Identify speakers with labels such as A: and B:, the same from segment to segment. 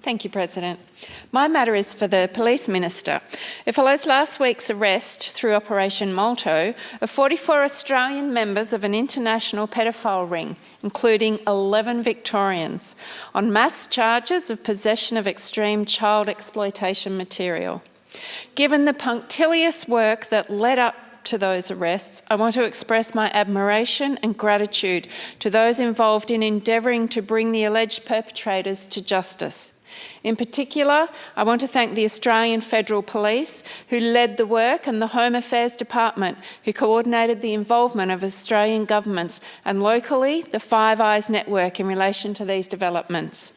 A: Thank you, President. My matter is for the Police Minister. It follows last week's arrest through Operation Malto of 44 Australian members of an international pedophile ring, including 11 Victorians, on mass charges of possession of extreme child exploitation material. Given the punctilious work that led up to those arrests, I want to express my admiration and gratitude to those involved in endeavouring to bring the alleged perpetrators to justice. In particular, I want to thank the Australian Federal Police, who led the work, and the Home Affairs Department, who coordinated the involvement of Australian governments, and locally, the Five Eyes Network in relation to these developments.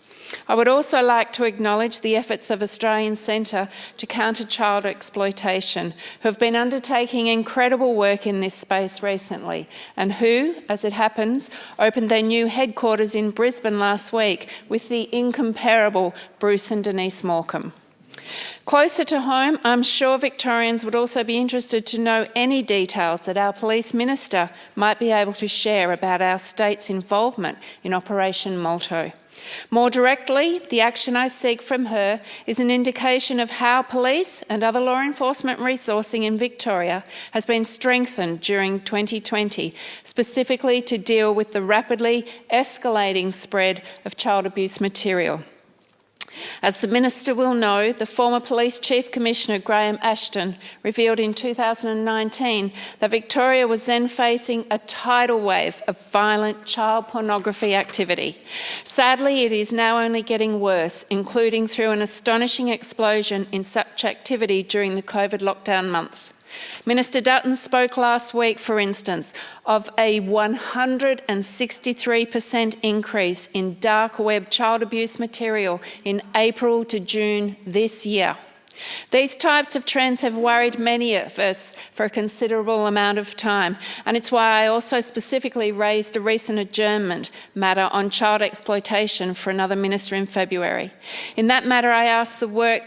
A: I would also like to acknowledge the efforts of Australian Centre to Counter Child Exploitation, who have been undertaking incredible work in this space recently, and who, as it happens, opened their new headquarters in Brisbane last week with the incomparable Bruce and Denise Morecambe. Closer to home, I'm sure Victorians would also be interested to know any details that our Police Minister might be able to share about our state's involvement in Operation Malto. More directly, the action I seek from her is an indication of how police and other law enforcement resourcing in Victoria has been strengthened during 2020, specifically to deal with the rapidly escalating spread of child abuse material. As the Minister will know, the former Police Chief Commissioner Graham Ashton revealed in 2019 that Victoria was then facing a tidal wave of violent child pornography activity. Sadly, it is now only getting worse, including through an astonishing explosion in such activity during the COVID lockdown months. Minister Dutton spoke last week, for instance, of a 163% increase in dark web child abuse material in April to June this year. These types of trends have worried many of us for a considerable amount of time, and it's why I also specifically raised a recent adjournment matter on child exploitation for another minister in February. In that matter, I asked the work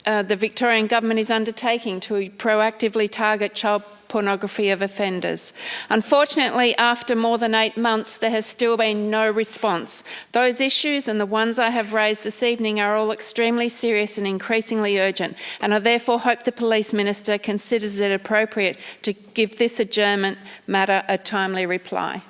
A: the Victorian Government is undertaking to proactively target child pornography of offenders. Unfortunately, after more than 8 months, there has still been no response. Those issues and the ones I have raised this evening are all extremely serious and increasingly urgent, and I therefore hope the Police Minister considers it appropriate to give this adjournment matter a timely reply.